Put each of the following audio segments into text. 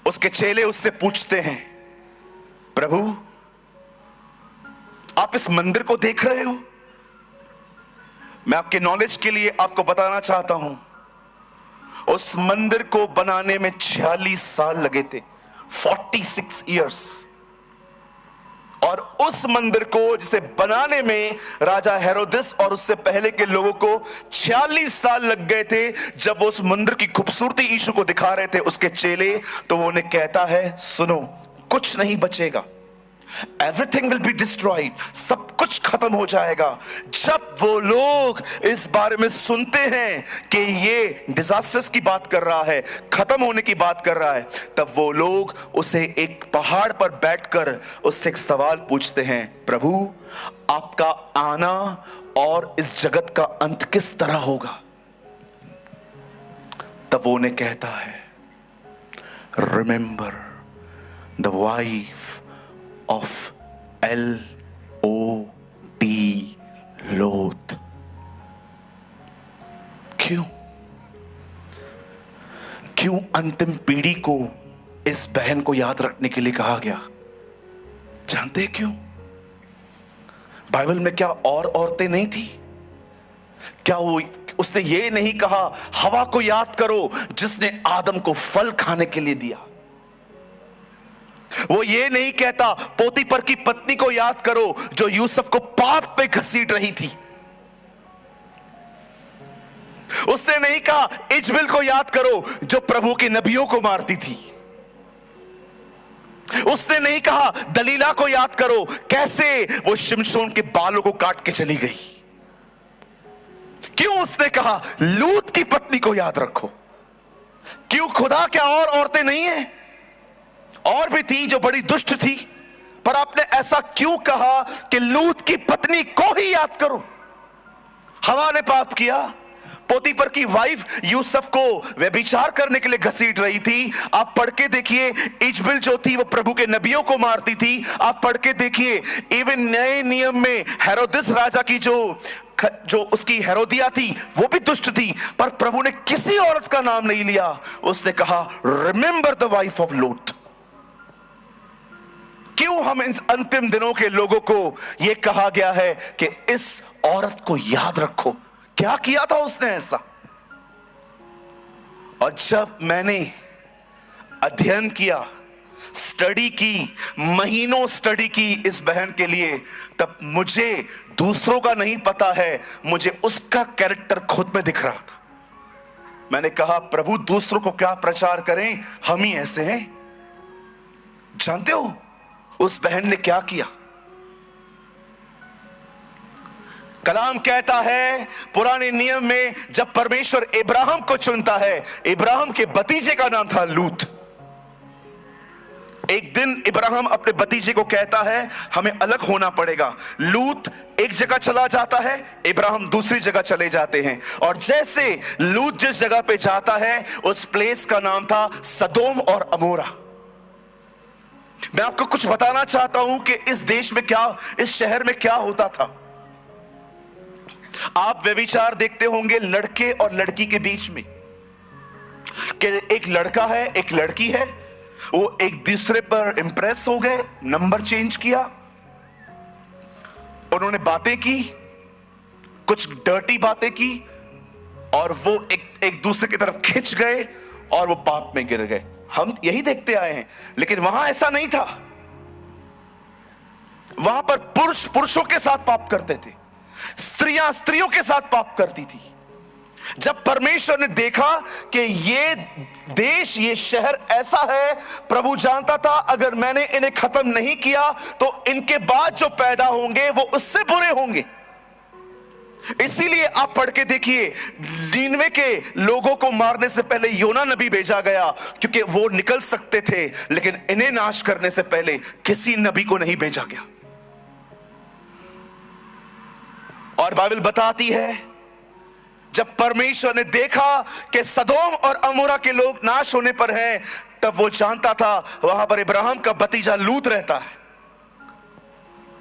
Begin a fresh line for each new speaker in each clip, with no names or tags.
उसके चेले उससे पूछते हैं, प्रभु आप इस मंदिर को देख रहे हो? मैं आपके नॉलेज के लिए आपको बताना चाहता हूं, उस मंदिर को बनाने में 46 साल लगे थे, 46 इयर्स। और उस मंदिर को जिसे बनाने में राजा हेरोदिस और उससे पहले के लोगों को 46 साल लग गए थे। जब वो उस मंदिर की खूबसूरती यीशु को दिखा रहे थे उसके चेले, तो वो उन्हें कहता है, सुनो, कुछ नहीं बचेगा, एवरीथिंग विल बी डिस्ट्रॉयड, सब कुछ खत्म हो जाएगा। जब वो लोग इस बारे में सुनते हैं कि ये डिजास्टर्स की बात कर रहा है, खत्म होने की बात कर रहा है, तब वो लोग उसे एक पहाड़ पर बैठकर उससे एक सवाल पूछते हैं, प्रभु आपका आना और इस जगत का अंत किस तरह होगा? तब वो उन्हें कहता है, remember the wife of L-O-T, लोथ। क्यों अंतिम पीढ़ी को इस बहन को याद रखने के लिए कहा गया? जानते हैं क्यों? बाइबल में क्या और औरतें नहीं थी? क्या उसने ये नहीं कहा, हवा को याद करो जिसने आदम को फल खाने के लिए दिया? वो ये नहीं कहता, पोतीफर की पत्नी को याद करो जो यूसुफ को पाप पे घसीट रही थी? उसने नहीं कहा, इजबेल को याद करो जो प्रभु के नबियों को मारती थी? उसने नहीं कहा, दलीला को याद करो कैसे वो शिमशोन के बालों को काट के चली गई? क्यों उसने कहा, लूत की पत्नी को याद रखो? क्यों? खुदा क्या और औरतें नहीं है? और भी थी जो बड़ी दुष्ट थी, पर आपने ऐसा क्यों कहा कि लूत की पत्नी को ही याद करो? हवा ने पाप किया, पोतीफर की वाइफ यूसुफ को व्यभिचार करने के लिए घसीट रही थी। आप पढ़ के देखिए, इजबेल जो थी वो प्रभु के नबियों को मारती थी। आप पढ़ के देखिए, इवन नए नियम में हेरोदिस राजा की जो उसकी हेरोदिया थी वो भी दुष्ट थी, पर प्रभु ने किसी औरत का नाम नहीं लिया। उसने कहा, रिमेंबर द वाइफ ऑफ लूत। क्यों हम इन अंतिम दिनों के लोगों को यह कहा गया है कि इस औरत को याद रखो? क्या किया था उसने ऐसा? और जब मैंने अध्ययन किया, स्टडी की, महीनों स्टडी की इस बहन के लिए, तब मुझे दूसरों का नहीं पता है, मुझे उसका कैरेक्टर खुद में दिख रहा था। मैंने कहा, प्रभु दूसरों को क्या प्रचार करें, हम ही ऐसे हैं। जानते हो उस बहन ने क्या किया? कलाम कहता है पुराने नियम में जब परमेश्वर इब्राहिम को चुनता है, इब्राहिम के भतीजे का नाम था लूत। एक दिन इब्राहिम अपने भतीजे को कहता है, हमें अलग होना पड़ेगा। लूत एक जगह चला जाता है, इब्राहिम दूसरी जगह चले जाते हैं। और जैसे लूत जिस जगह पे जाता है, उस प्लेस का नाम था सदोम और अमोरा। मैं आपको कुछ बताना चाहता हूं कि इस देश में क्या, इस शहर में क्या होता था। आप व्यभिचार देखते होंगे लड़के और लड़की के बीच में, कि एक लड़का है एक लड़की है, वो एक दूसरे पर इंप्रेस हो गए, नंबर चेंज किया, उन्होंने बातें की, कुछ डर्टी बातें की, और वो एक दूसरे की तरफ खिंच गए और वो पाप में गिर गए। हम यही देखते आए हैं, लेकिन वहां ऐसा नहीं था। वहां पर पुरुष पुरुषों के साथ पाप करते थे, स्त्रियां स्त्रियों के साथ पाप करती थी। जब परमेश्वर ने देखा कि ये देश, ये शहर ऐसा है, प्रभु जानता था अगर मैंने इन्हें खत्म नहीं किया तो इनके बाद जो पैदा होंगे वो उससे बुरे होंगे। इसीलिए आप पढ़ के देखिए, नीनवे के लोगों को मारने से पहले योना नबी भेजा गया, क्योंकि वो निकल सकते थे, लेकिन इन्हें नाश करने से पहले किसी नबी को नहीं भेजा गया। और बाइबल बताती है जब परमेश्वर ने देखा कि सदोम और अमोरा के लोग नाश होने पर हैं, तब वो जानता था वहां पर इब्राहिम का भतीजा लूत रहता है।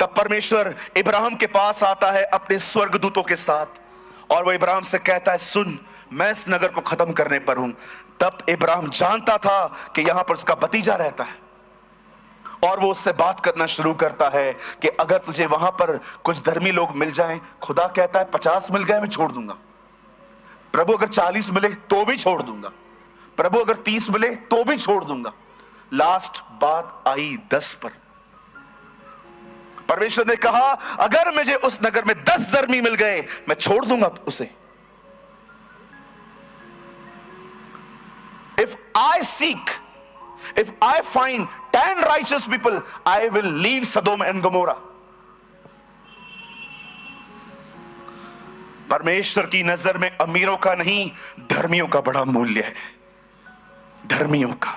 तब परमेश्वर इब्राहिम के पास आता है अपने स्वर्गदूतों के साथ, और वो इब्राहिम से कहता है, सुन, मैं इस नगर को खत्म करने पर हूं, तब इब्राहिम जानता था कि यहां पर उसका भतीजा रहता है, और वो उससे बात करना शुरू करता है कि अगर तुझे वहां पर कुछ धर्मी लोग मिल जाएं, खुदा कहता है 50 मिल गए मैं छोड़ दूंगा, प्रभु अगर 40 मिले तो भी छोड़ दूंगा, प्रभु अगर 30 मिले तो भी छोड़ दूंगा। लास्ट बात आई 10 पर। परमेश्वर ने कहा अगर मुझे उस नगर में 10 धर्मी मिल गए मैं छोड़ दूंगा उसे। If I find 10 righteous people, I will leave Sodom and Gomorrah. परमेश्वर की नजर में अमीरों का नहीं, धर्मियों का बड़ा मूल्य है। धर्मियों का,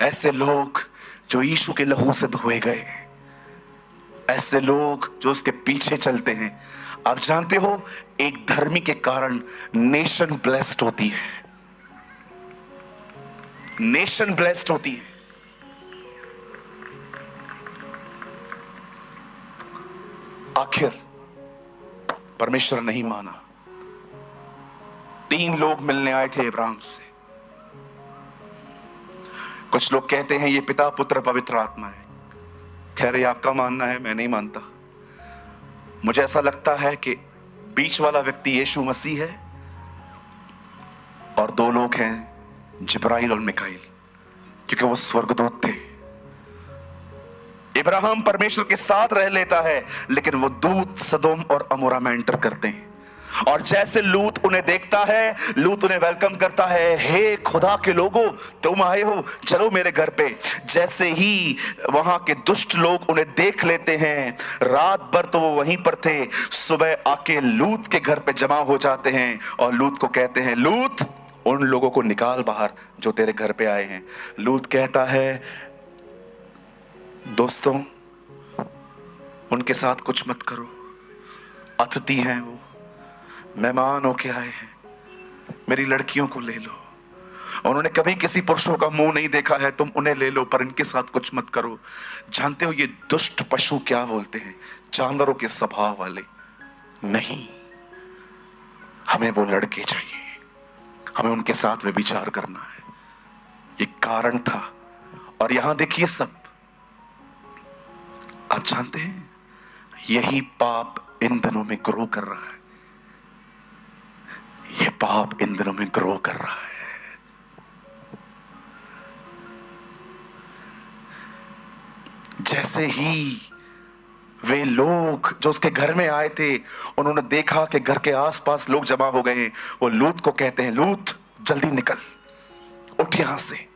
ऐसे लोग जो यीशु के लहू से धोए गए, ऐसे लोग जो उसके पीछे चलते हैं। आप जानते हो एक धर्मी के कारण नेशन ब्लेस्ड होती है, नेशन ब्लेस्ड होती है। आखिर परमेश्वर नहीं माना। 3 लोग मिलने आए थे इब्राहिम से। कुछ लोग कहते हैं ये पिता पुत्र पवित्र आत्मा है। खैर ये आपका मानना है, मैं नहीं मानता। मुझे ऐसा लगता है कि बीच वाला व्यक्ति यीशु मसीह है और 2 लोग हैं जिब्राइल और मिकाइल, क्योंकि वो स्वर्गदूत थे। इब्राहिम परमेश्वर के साथ रह लेता है, लेकिन वो दूत सदोम और अमोरा में एंटर करते हैं। और जैसे लूत उन्हें देखता है, लूत उन्हें वेलकम करता है, हे खुदा के लोगों तुम आए हो, चलो मेरे घर पे। जैसे ही वहां के दुष्ट लोग उन्हें देख लेते हैं, रात भर तो वो वहीं पर थे, सुबह आके लूत के घर पे जमा हो जाते हैं और लूत को कहते हैं लूत उन लोगों को निकाल बाहर जो तेरे घर पे आए हैं। लूत कहता है दोस्तों उनके साथ कुछ मत करो, अतिथि हैं वो, मेहमान होके आए हैं, मेरी लड़कियों को ले लो। उन्होंने कभी किसी पुरुषों का मुंह नहीं देखा है, तुम उन्हें ले लो पर इनके साथ कुछ मत करो। जानते हो ये दुष्ट पशु क्या बोलते हैं? जानवरों के स्वभाव वाले नहीं, हमें वो लड़के चाहिए, हमें उनके साथ व्यभिचार करना है। ये कारण था। और यहां देखिए सब, आप जानते हैं यही पाप इन दिनों में ग्रो कर रहा है, ये पाप इन दिनों में ग्रो कर रहा है। जैसे ही वे लोग जो उसके घर में आए थे उन्होंने देखा कि घर के आसपास लोग जमा हो गए हैं, वो लूत को कहते हैं लूत जल्दी निकल, उठ यहां से।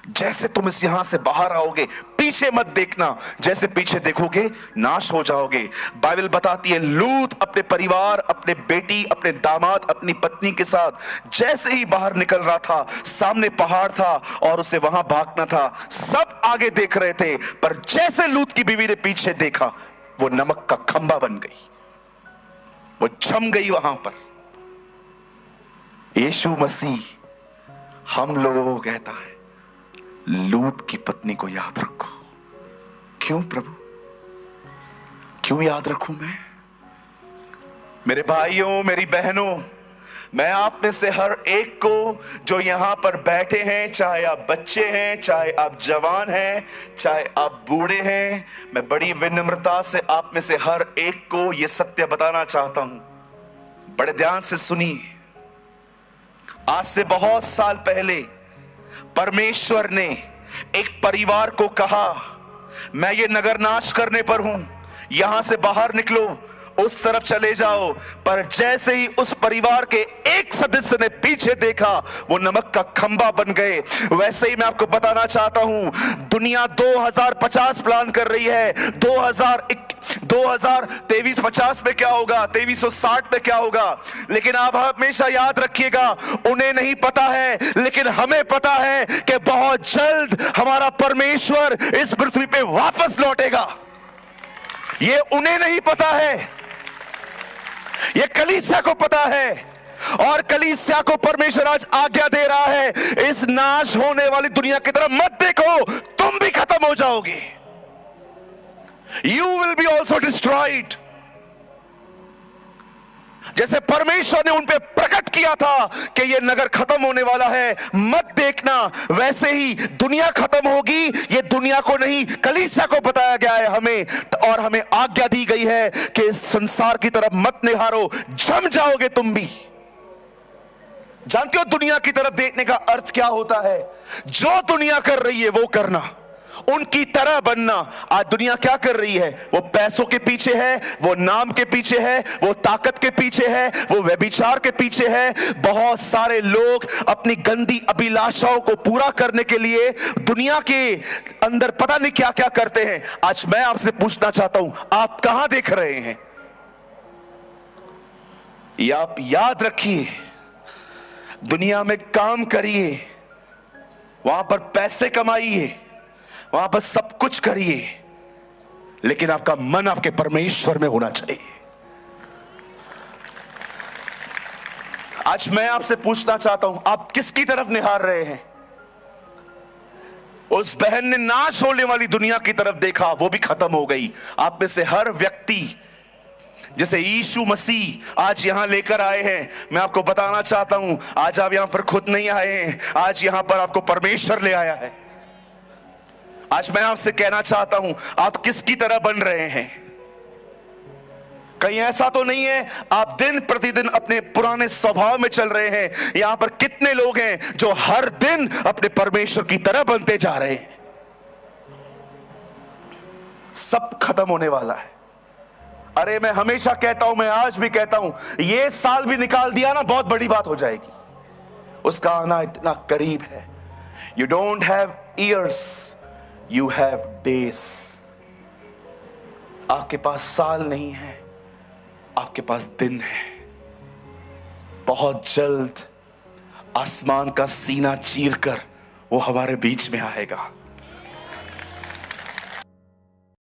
जैसे तुम इस यहां से बाहर आओगे पीछे मत देखना, जैसे पीछे देखोगे नाश हो जाओगे। बाइबल बताती है लूत अपने परिवार, अपने बेटी, अपने दामाद, अपनी पत्नी के साथ जैसे ही बाहर निकल रहा था, सामने पहाड़ था और उसे वहां भागना था। सब आगे देख रहे थे, पर जैसे लूत की बीवी ने पीछे देखा वो नमक का खंबा बन गई, वो जम गई वहां पर। यीशु मसीह हम लोगों को कहता है लूत की पत्नी को याद रखो। क्यों प्रभु, क्यों याद रखूं मैं? मेरे भाइयों, मेरी बहनों, मैं आप में से हर एक को जो यहां पर बैठे हैं, चाहे आप बच्चे हैं, चाहे आप जवान हैं, चाहे आप बूढ़े हैं, मैं बड़ी विनम्रता से आप में से हर एक को यह सत्य बताना चाहता हूं। बड़े ध्यान से सुनिए। आज से बहुत साल पहले परमेश्वर ने एक परिवार को कहा मैं ये नगर नाश करने पर हूं, यहां से बाहर निकलो, उस तरफ चले जाओ। पर जैसे ही उस परिवार के एक सदस्य ने पीछे देखा वो नमक का खंबा बन गए। वैसे ही मैं आपको बताना चाहता हूं दुनिया 2050 प्लान कर रही है, 2023-50 में क्या होगा, 2360 में क्या होगा। लेकिन आप हमेशा याद रखिएगा उन्हें नहीं पता है, लेकिन हमें पता है कि बहुत जल्द हमारा परमेश्वर इस पृथ्वी पे वापस लौटेगा। ये उन्हें नहीं पता है, ये कलीसिया को पता है। और कलीसिया को परमेश्वर आज आज्ञा दे रहा है इस नाश होने वाली दुनिया की तरफ मत देखो, तुम भी खत्म हो जाओगे। You will be also destroyed. जैसे परमेश्वर ने उन पे प्रकट किया था कि ये नगर खत्म होने वाला है, मत देखना, वैसे ही दुनिया खत्म होगी। ये दुनिया को नहीं, कलीसिया को बताया गया है हमें, और हमें आज्ञा दी गई है कि इस संसार की तरफ मत निहारो, जम जाओगे तुम भी। जानते हो दुनिया की तरफ देखने का अर्थ क्या होता है? जो दुनिया कर रही है वो करना, उनकी तरह बनना। आज दुनिया क्या कर रही है? वो पैसों के पीछे है, वो नाम के पीछे है, वो ताकत के पीछे है, वो व्यभिचार के पीछे है। बहुत सारे लोग अपनी गंदी अभिलाषाओं को पूरा करने के लिए दुनिया के अंदर पता नहीं क्या क्या करते हैं। आज मैं आपसे पूछना चाहता हूं, आप कहां देख रहे हैं? या आप याद रखिए, दुनिया में काम करिए, वहां पर पैसे कमाइए, वहां पर सब कुछ करिए, लेकिन आपका मन आपके परमेश्वर में होना चाहिए। आज मैं आपसे पूछना चाहता हूं, आप किसकी तरफ निहार रहे हैं? उस बहन ने नाश होने वाली दुनिया की तरफ देखा, वो भी खत्म हो गई। आप में से हर व्यक्ति जैसे यीशु मसीह आज यहां लेकर आए हैं, मैं आपको बताना चाहता हूं, आज आप यहां पर खुद नहीं आए हैं, आज यहां पर आपको परमेश्वर ले आया है। आज मैं आपसे कहना चाहता हूं, आप किसकी तरह बन रहे हैं? कहीं ऐसा तो नहीं है आप दिन प्रतिदिन अपने पुराने स्वभाव में चल रहे हैं? यहां पर कितने लोग हैं जो हर दिन अपने परमेश्वर की तरह बनते जा रहे हैं? सब खत्म होने वाला है। अरे मैं हमेशा कहता हूं, मैं आज भी कहता हूं, ये साल भी निकाल दिया ना, बहुत बड़ी बात हो जाएगी। उसका आना इतना करीब है। You don't have years, you have days. आपके पास साल नहीं है, आपके पास दिन है। बहुत जल्द आसमान का सीना चीरकर वो हमारे बीच में आएगा।